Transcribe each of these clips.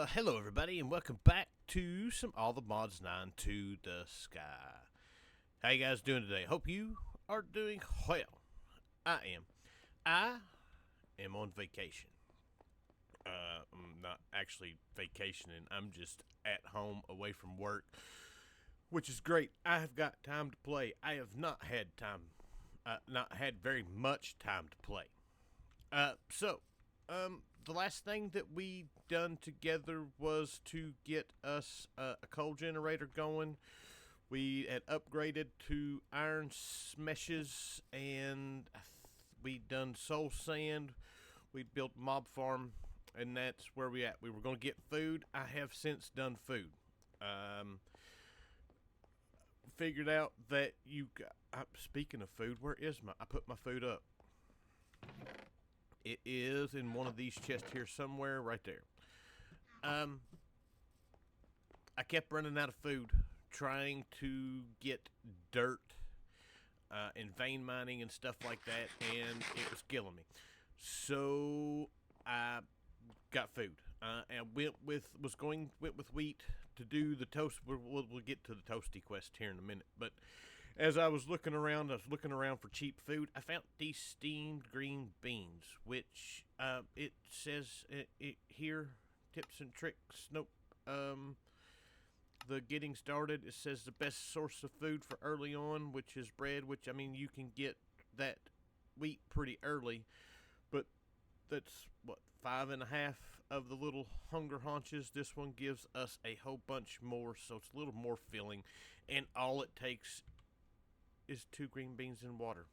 Hello everybody, and welcome back to some All the Mods 9 to the Sky. How you guys doing today? Hope you are doing well. I am. I am on vacation. I'm not actually vacationing. I'm just at home away from work, which is great. I have got time to play. I have not had very much time to play. The last thing that we done together was to get us a coal generator going. We had upgraded to iron meshes, and we done soul sand. We built mob farm, and that's where we at. We were going to get food. I have since done food. Figured out that speaking of food, where is I put my food up. It is in one of these chests here somewhere, right there. I kept running out of food, trying to get dirt and vein mining and stuff like that, and it was killing me. So I got food and went with wheat to do the toast. We'll get to the toasty quest here in a minute, but as I was looking around for cheap food. I found these steamed green beans, which it says here, tips and tricks. Nope. The getting started, it says the best source of food for early on, which is bread, which, I mean, you can get that wheat pretty early, but that's, 5.5 of the little hunger haunches. This one gives us a whole bunch more, so it's a little more filling, and all it takes is 2 green beans in water.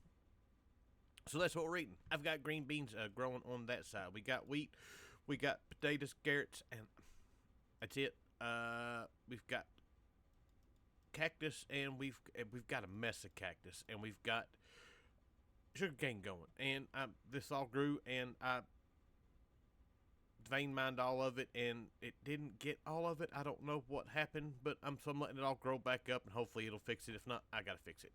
So that's what we're eating. I've got green beans growing on that side. We got wheat, we got potatoes, carrots, and that's it. We've got cactus, and we've got a mess of cactus, and we've got sugarcane going. And this all grew, and I vein mined all of it, and it didn't get all of it. I don't know what happened, but I'm letting it all grow back up, and hopefully it'll fix it. If not, I gotta fix it.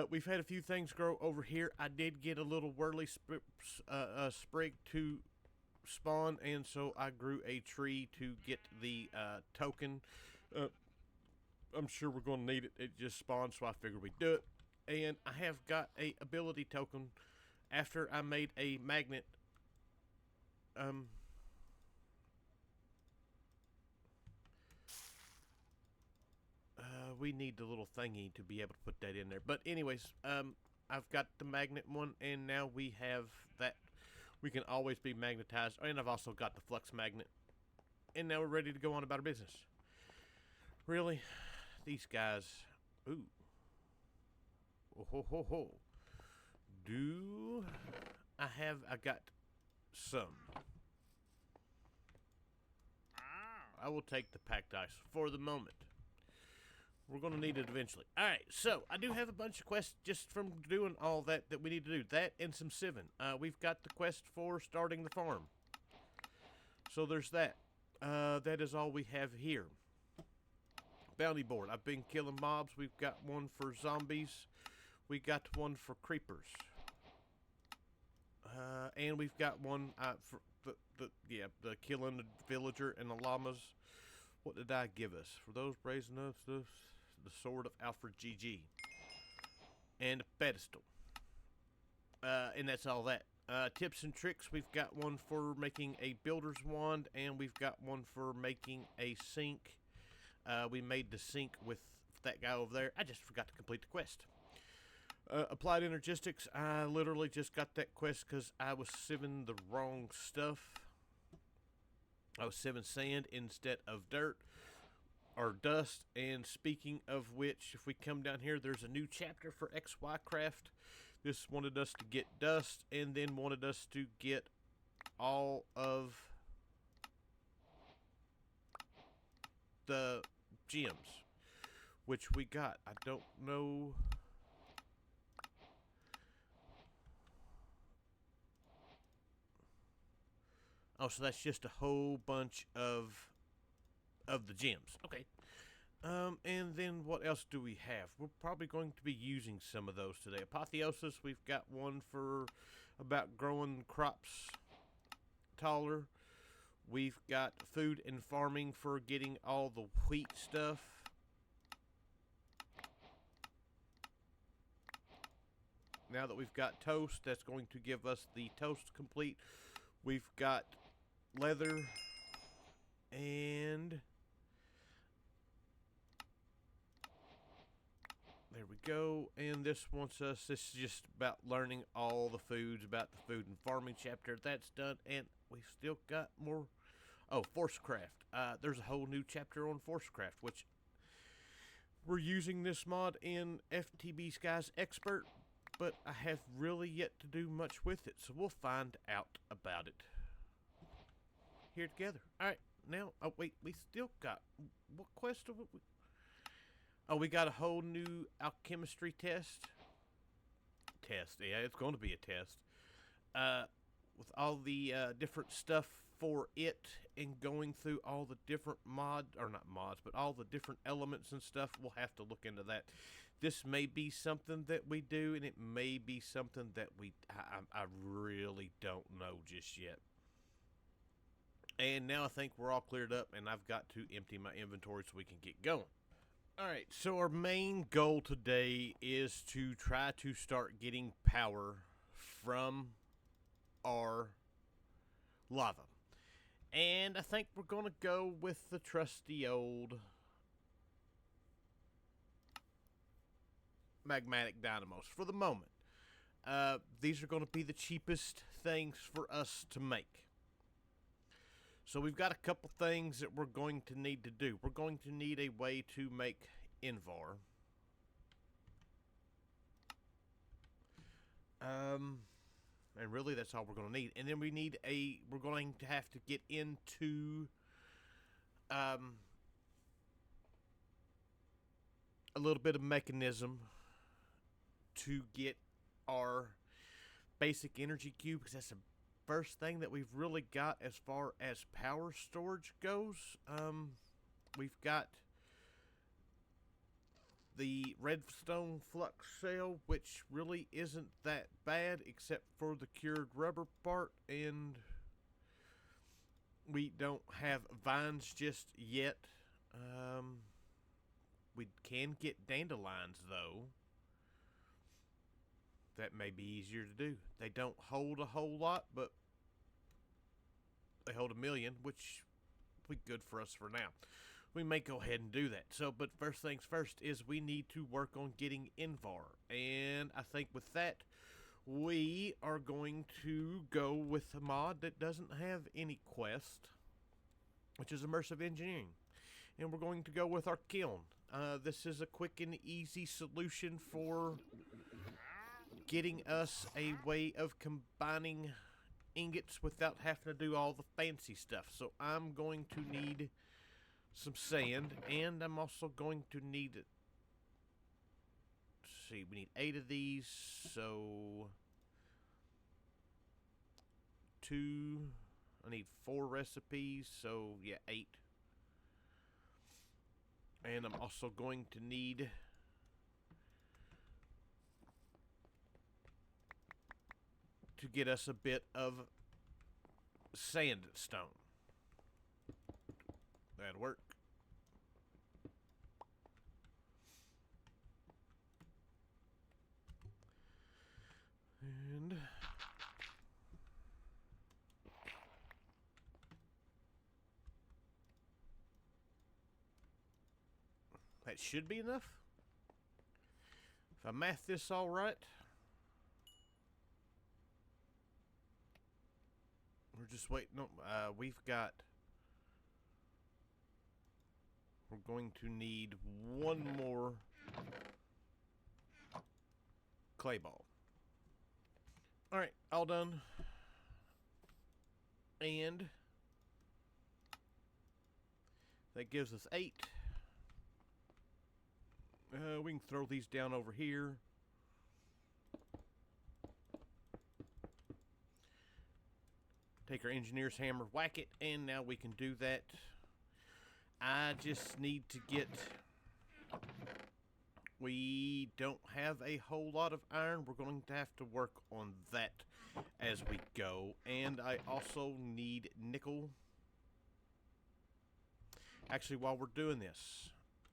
We've had a few things grow over here. I did get a little whirly sprig to spawn, and so I grew a tree to get the token. I'm sure we're going to need it. It just spawned, so I figured we'd do it. And I have got a ability token after I made a magnet. We need the little thingy to be able to put that in there. But anyways, I've got the magnet one, and now we have that. We can always be magnetized. And I've also got the flux magnet. And now we're ready to go on about our business. Really? These guys. Ooh. Oh, ho, ho, ho. I got some. I will take the packed ice for the moment. We're going to need it eventually. Alright, so I do have a bunch of quests just from doing all that we need to do. That and some sieving. We've got the quest for starting the farm. So there's that. That is all we have here. Bounty board. I've been killing mobs. We've got one for zombies. We got one for creepers. And we've got one for the killing the villager and the llamas. What did I give us? For those brazen oaths, the sword of Alfred GG. And a pedestal. And that's all that. Tips and tricks, we've got one for making a builder's wand, and we've got one for making a sink. We made the sink with that guy over there. I just forgot to complete the quest. Applied Energistics, I literally just got that quest because I was sieving the wrong stuff. I was sieving sand instead of dirt or dust. And speaking of which, if we come down here, there's a new chapter for Forcecraft. This wanted us to get dust, and then wanted us to get all of the gems, which we got. I don't know. Oh, so that's just a whole bunch of the gems. Okay. And then what else do we have? We're probably going to be using some of those today. Apotheosis, we've got one for about growing crops taller. We've got food and farming for getting all the wheat stuff. Now that we've got toast, that's going to give us the toast complete. We've got leather and there we go. And this is just about learning all the foods, about the food and farming chapter. That's done, and we've still got more. Oh, Forcecraft. There's a whole new chapter on Forcecraft, which we're using this mod in FTB Sky's Expert, but I have really yet to do much with it, so we'll find out about it here together. Alright, now, oh wait, we still got, what quest are we? Oh, we got a whole new alchemistry test. Yeah, it's going to be a test. With all the different stuff for it and going through all the different but all the different elements and stuff, we'll have to look into that. This may be something that we do, and it may be something that I really don't know just yet. And now I think we're all cleared up, and I've got to empty my inventory so we can get going. Alright, so our main goal today is to try to start getting power from our lava. And I think we're going to go with the trusty old magmatic dynamos for the moment. These are going to be the cheapest things for us to make. So we've got a couple things that we're going to need to do. We're going to need a way to make Invar. And really that's all we're going to need. And then we're going to have to get into a little bit of mechanism to get our basic energy cube, because that's the first thing that we've really got as far as power storage goes. We've got the redstone flux cell, which really isn't that bad except for the cured rubber part, and we don't have vines just yet. We can get dandelions though. That may be easier to do. They don't hold a whole lot, but they hold 1 million, which will be good for us for now. We may go ahead and do that. So, but first things first is we need to work on getting Invar. And I think with that, we are going to go with a mod that doesn't have any quest, which is immersive engineering. And we're going to go with our kiln. This is a quick and easy solution for getting us a way of combining ingots without having to do all the fancy stuff. So I'm going to need some sand, and I'm also going to need, let's see, we need 8 of these, so 2, I need 4 recipes, so yeah, 8. And I'm also going to need to get us a bit of sandstone. That'll work. And that should be enough. If I math this all right, we're just waiting. No, we're going to need 1 more clay ball. Alright, all done. And that gives us 8. We can throw these down over here. Take our engineer's hammer, whack it, and now we can do that. I just need to get... We don't have a whole lot of iron. We're going to have to work on that as we go. And I also need nickel Actually, while we're doing this,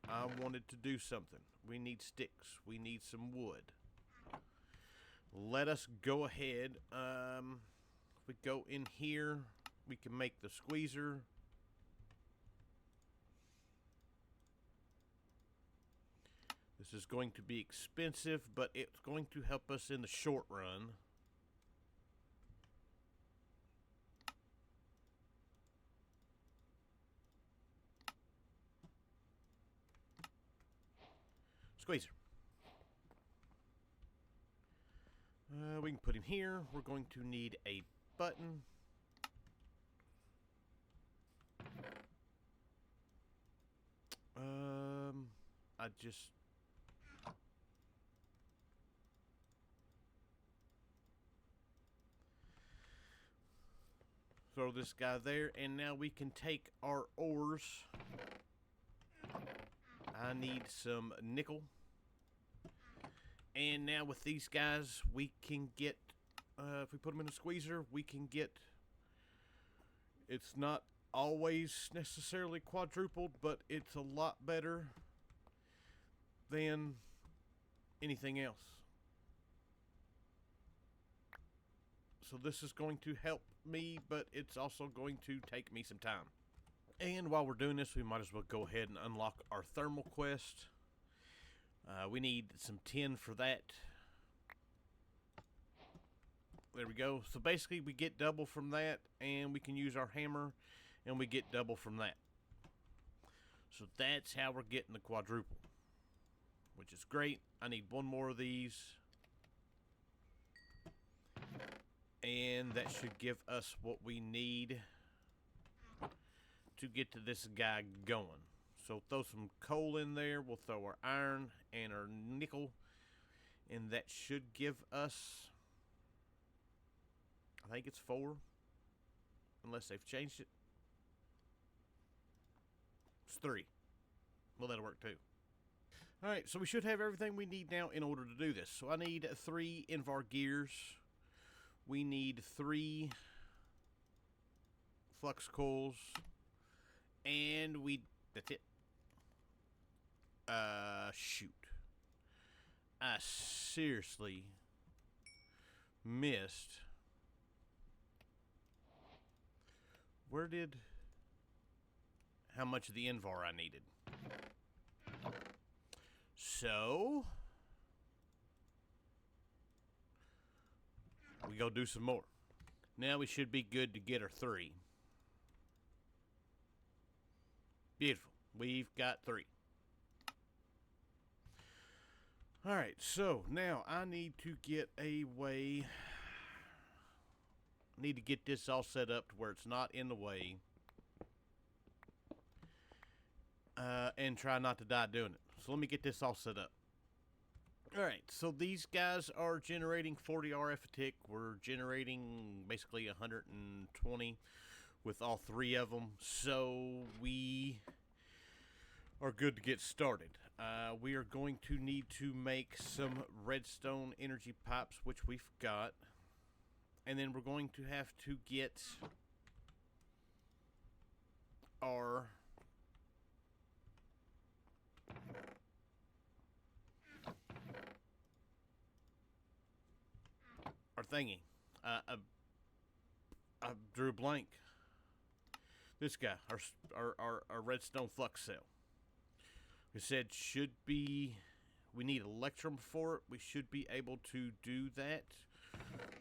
I wanted to do something. We need sticks. We need some wood. Let us go ahead. If we go in here, we can make the squeezer. This is going to be expensive, but it's going to help us in the short run. Squeezer. We can put him here. We're going to need a button. I just... throw this guy there, and now we can take our ores. I need some nickel. And now with these guys, we can get, if we put them in a squeezer, we can get, it's not always necessarily quadrupled, but it's a lot better than anything else. So this is going to help me, but it's also going to take me some time. And while we're doing this, we might as well go ahead and unlock our thermal quest. We need some tin for that. There we go. So basically we get double from that, and we can use our hammer, and we get double from that. So that's how we're getting the quadruple, which is great. I need one more of these, and that should give us what we need to get to this guy going. So throw some coal in there. We'll throw our iron and our nickel, and that should give us, I think it's 4, unless they've changed it. It's 3. Well, that'll work too. Alright, so we should have everything we need now in order to do this. So I need 3 Invar gears. We need 3 flux coils. And that's it. Shoot. I seriously missed. How much of the Invar I needed. So, we go do some more. Now we should be good to get our 3. Beautiful. We've got 3. Alright, so now I need to get a way. I need to get this all set up to where it's not in the way. And try not to die doing it. So let me get this all set up. Alright, so these guys are generating 40 RF a tick. We're generating basically 120 with all 3 of them. So we are good to get started. We are going to need to make some redstone energy pipes, which we've got. And then we're going to have to get our thingy. I drew a blank. This guy, our redstone flux cell. We said should be, we need electrum for it. We should be able to do that.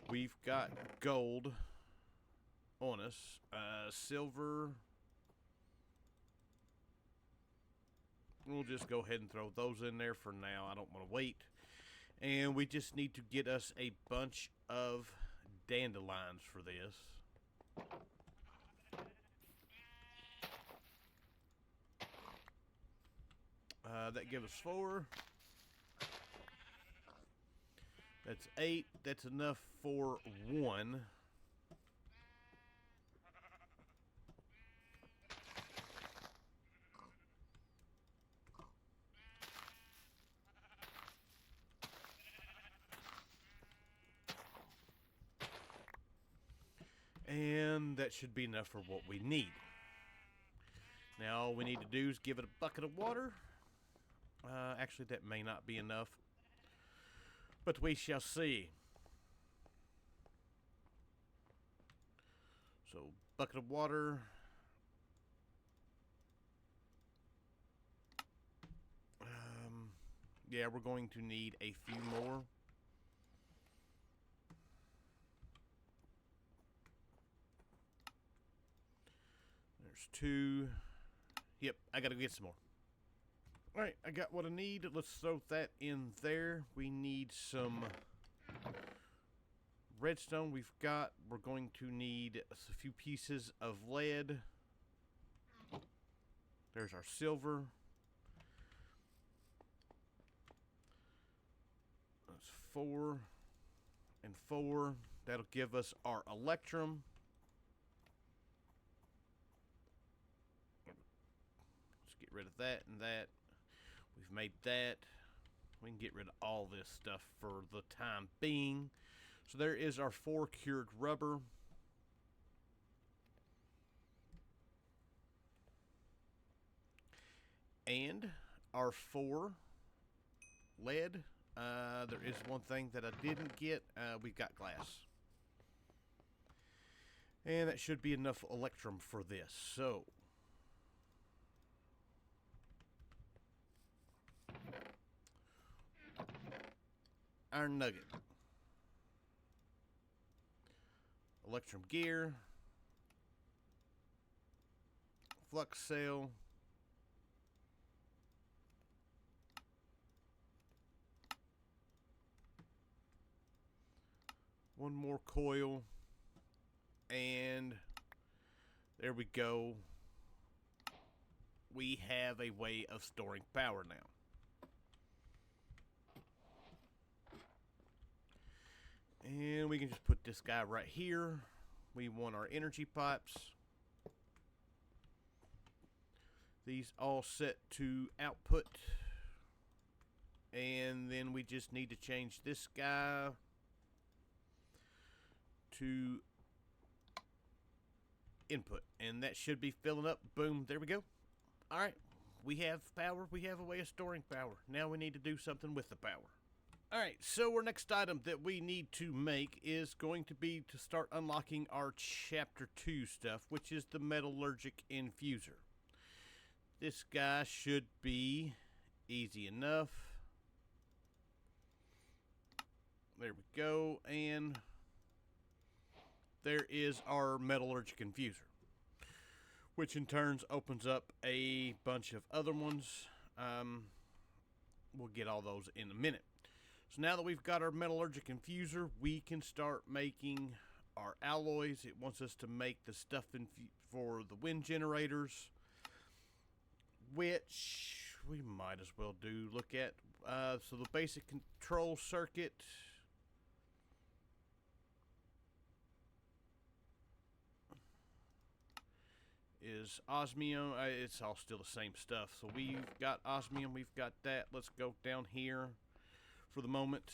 We've got gold on us. Silver. We'll just go ahead and throw those in there for now. I don't want to wait. And we just need to get us a bunch of dandelions for this. That gives us 4. That's 8. That's enough for 1. And that should be enough for what we need. Now all we need to do is give it a bucket of water. Actually, that may not be enough, but we shall see. So, bucket of water. Yeah, we're going to need a few more. There's 2. Yep, I gotta get some more. Alright, I got what I need. Let's throw that in there. We need some redstone. We're going to need a few pieces of lead. There's our silver. That's 4 and 4. That'll give us our electrum. Let's get rid of that and that. We've made that. We can get rid of all this stuff for the time being. So there is our 4 cured rubber. And our 4 lead. There is one thing that I didn't get. We've got glass. And that should be enough electrum for this. So, iron nugget. Electrum gear. Flux cell. One more coil. And there we go. We have a way of storing power now. And we can just put this guy right here. We want our energy pipes. These all set to output. And then we just need to change this guy to input. And that should be filling up. Boom, there we go. Alright, we have power. We have a way of storing power. Now we need to do something with the power. Alright, so our next item that we need to make is going to be to start unlocking our Chapter 2 stuff, which is the Metallurgic Infuser. This guy should be easy enough. There we go, and there is our Metallurgic Infuser, which in turn opens up a bunch of other ones. We'll get all those in a minute. So now that we've got our Metallurgic Infuser, we can start making our alloys. It wants us to make the stuff for the wind generators, which we might as well do. Look at, so the basic control circuit is osmium. It's all still the same stuff. So we've got osmium, we've got that. Let's go down here for the moment.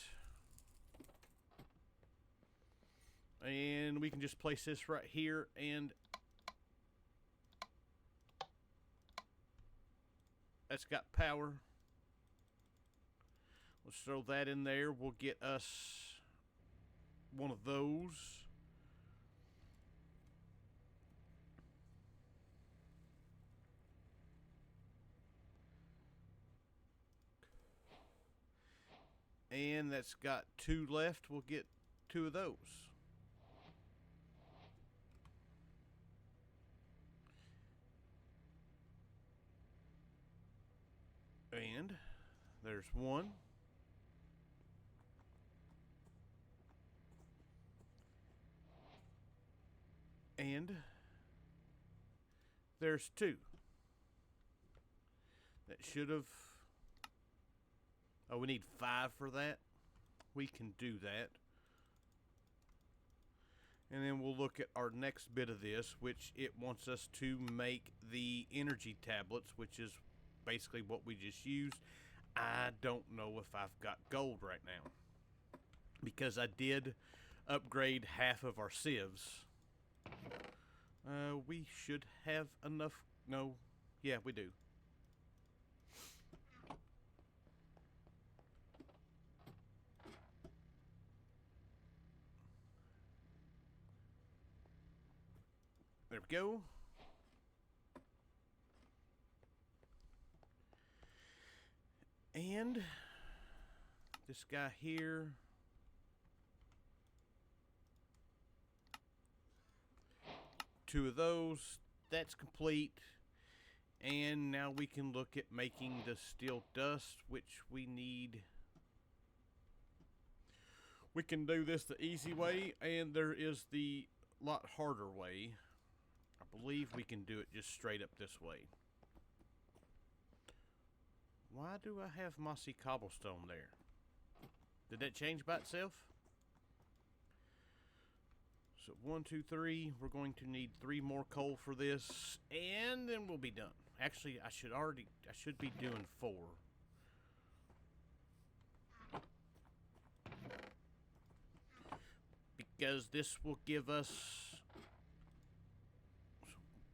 And we can just place this right here, and that's got power. Let's throw that in there. We'll get us one of those. And that's got 2 left. We'll get 2 of those. And there's 1. And there's 2. That should have... Oh, we need 5 for that. We can do that. And then we'll look at our next bit of this, which it wants us to make the energy tablets, which is basically what we just used. I don't know if I've got gold right now, because I did upgrade half of our sieves. We should have enough. No, Yeah, we do. There we go. And this guy here. Two of those. That's complete. And now we can look at making the steel dust, which we need. We can do this the easy way, and there is the lot harder way. I believe we can do it just straight up this way. Why do I have mossy cobblestone there? Did that change by itself? So 1, 2, 3. We're going to need 3 more coal for this, and then we'll be done. Actually, I should be doing 4. Because this will give us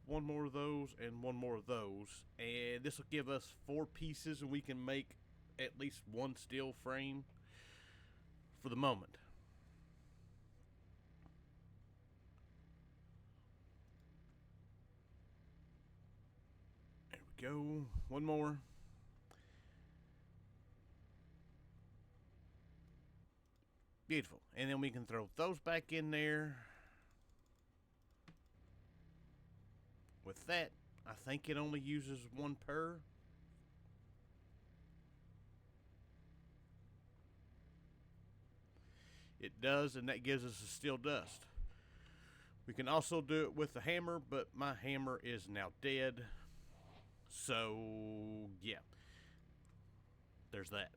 1 more of those and 1 more of those. And this will give us 4 pieces, and we can make at least 1 steel frame for the moment. There we go. 1 more. Beautiful. And then we can throw those back in there. With that, I think it only uses 1 per. It does, and that gives us a steel dust. We can also do it with the hammer, but my hammer is now dead. So, yeah. There's that.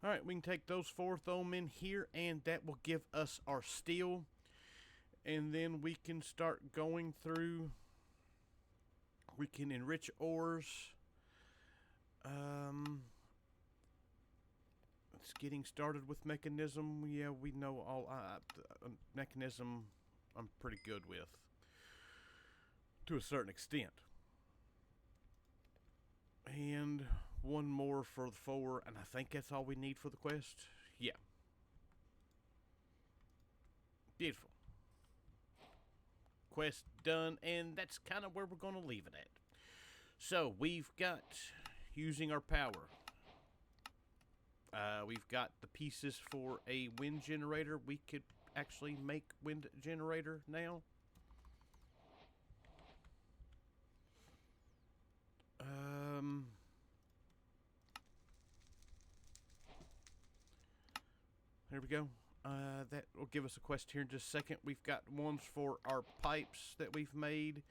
Alright, we can take those 4, throw them in here, and that will give us our steel. And then we can start going through. We can enrich ores. It's getting started with mechanism. Yeah, we know all mechanism I'm pretty good with. To a certain extent. And 1 more for the 4, and I think that's all we need for the quest. Yeah. Beautiful. Quest done, and that's kind of where we're going to leave it at. So, we've got, using our power, we've got the pieces for a wind generator. We could actually make wind generator now. There we go. That will give us a quest here in just a second. We've got ones for our pipes that we've made,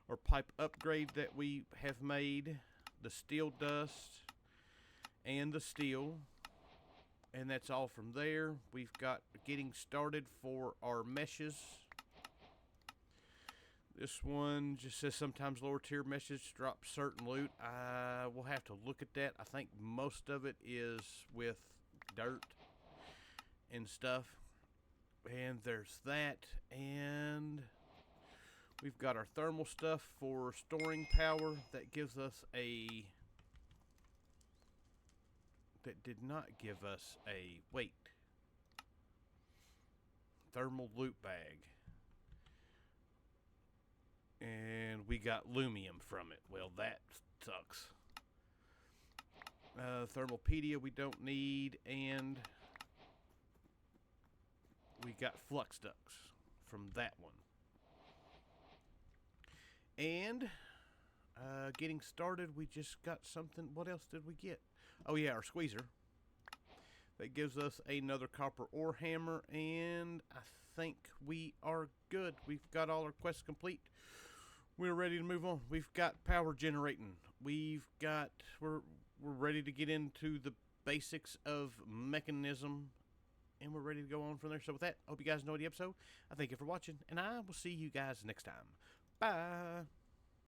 or pipe upgrade that we have made, the steel dust, and the steel. And that's all from there. We've got getting started for our meshes. This one just says sometimes lower tier meshes drop certain loot. We'll have to look at that. I think most of it is with dirt and stuff. And there's that. And we've got our thermal stuff for storing power. That gives us a... That did not give us a... Wait. Thermal loot bag. And we got lumium from it. Well, that sucks. Thermalpedia we don't need. And we got flux ducts from that one. And getting started, we just got something. What else did we get? Oh yeah, our squeezer. That gives us another copper ore hammer, and I think we are good. We've got all our quests complete. We're ready to move on. We've got power generating. We're ready to get into the basics of mechanism, and we're ready to go on from there. So with that, I hope you guys enjoyed the episode. I thank you for watching, and I will see you guys next time. Bye.